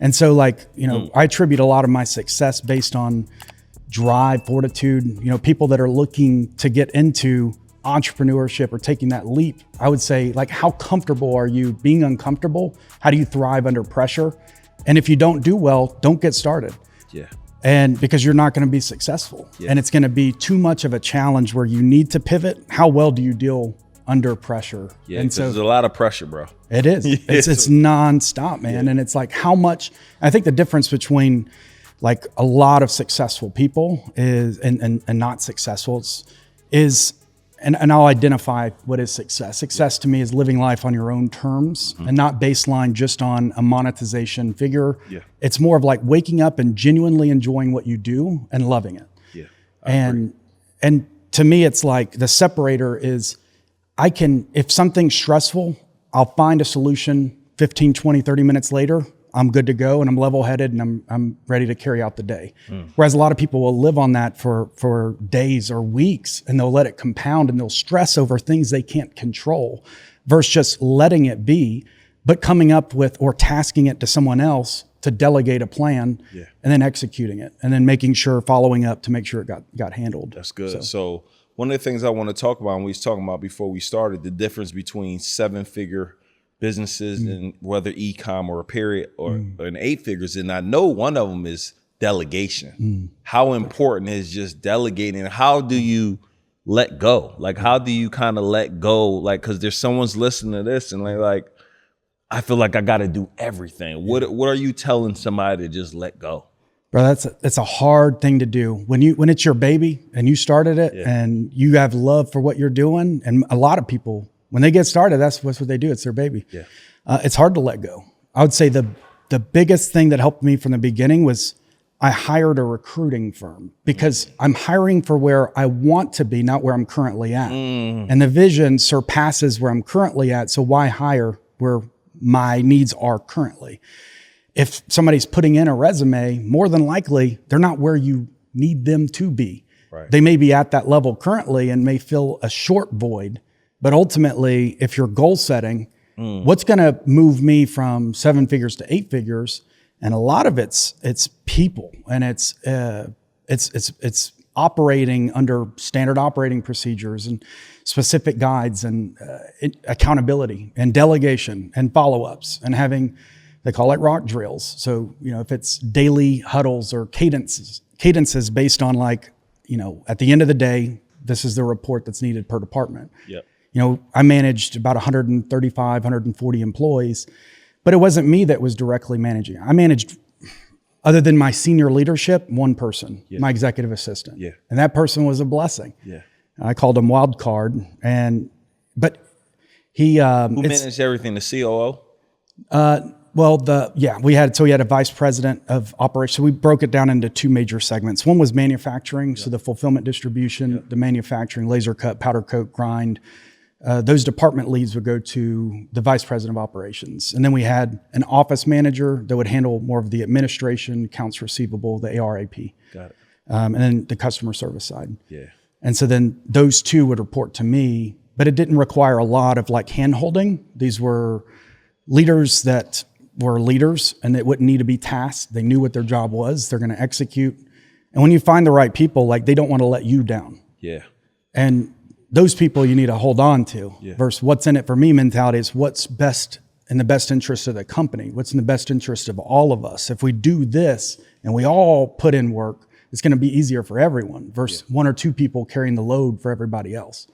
And so like, I attribute a lot of my success based on drive, fortitude, people that are looking to get into entrepreneurship or taking that leap. I would say, like, how comfortable are you being uncomfortable? How do you thrive under pressure? And if you don't do well, don't get started. Yeah. And because you're not going to be successful, and it's going to be too much of a challenge where you need to pivot. How well do you deal under pressure? Yeah, and so there's a lot of pressure, bro. it is. It's nonstop, man. Yeah. And it's like how much, I think the difference between like a lot of successful people is and not successful is and I'll identify what is success. Success to me is living life on your own terms and not baseline just on a monetization figure. Yeah. It's more of like waking up and genuinely enjoying what you do and loving it. Yeah. And to me, it's like the separator is if something's stressful, I'll find a solution 15, 20, 30 minutes later. I'm good to go and I'm level-headed and I'm ready to carry out the day. Whereas a lot of people will live on that for days or weeks and they'll let it compound and they'll stress over things they can't control versus just letting it be, but coming up with or tasking it to someone else to delegate a plan and then executing it and then making sure, following up to make sure it got handled. That's good. So one of the things I want to talk about, and we was talking about before we started, the difference between 7-figure businesses and whether e-com or a period or an 8 figures. And I know one of them is delegation. How important is just delegating? How do you let go? Like, how do you kind of let go? Like, cause there's someone's listening to this and they're like, I feel like I got to do everything. What are you telling somebody to just let go? Bro, that's a hard thing to do when it's your baby and you started it and you have love for what you're doing. And a lot of people, when they get started, that's what they do. It's their baby. Yeah. It's hard to let go. I would say the biggest thing that helped me from the beginning was I hired a recruiting firm because I'm hiring for where I want to be, not where I'm currently at. And the vision surpasses where I'm currently at. So why hire where my needs are currently? If somebody's putting in a resume, more than likely, they're not where you need them to be. Right. They may be at that level currently and may fill a short void. But ultimately, if you're goal setting, what's going to move me from 7 figures to 8 figures? And a lot of it's people, and it's operating under standard operating procedures and specific guides and accountability and delegation and follow-ups and having, they call it rock drills. So, if it's daily huddles or cadences based on like, at the end of the day, this is the report that's needed per department. Yep. I managed about 135, 140 employees, but it wasn't me that was directly managing. I managed, other than my senior leadership, one person, my executive assistant. Yeah. And that person was a blessing. Yeah. I called him Wild Card. But he... Who managed everything, the COO? We had a vice president of operations. So we broke it down into 2 major segments. One was manufacturing, so the fulfillment distribution, the manufacturing, laser cut, powder coat, grind. Those department leads would go to the vice president of operations. And then we had an office manager that would handle more of the administration, accounts receivable, the ARAP. Got it. And then the customer service side. Yeah. And so then those 2 would report to me, but it didn't require a lot of like hand holding. These were leaders that were leaders and it wouldn't need to be tasked. They knew what their job was. They're going to execute. And when you find the right people, like they don't want to let you down. Yeah. And those people you need to hold on to versus what's in it for me mentality is what's best in the best interest of the company. What's in the best interest of all of us. If we do this and we all put in work, it's going to be easier for everyone versus 1 or 2 people carrying the load for everybody else.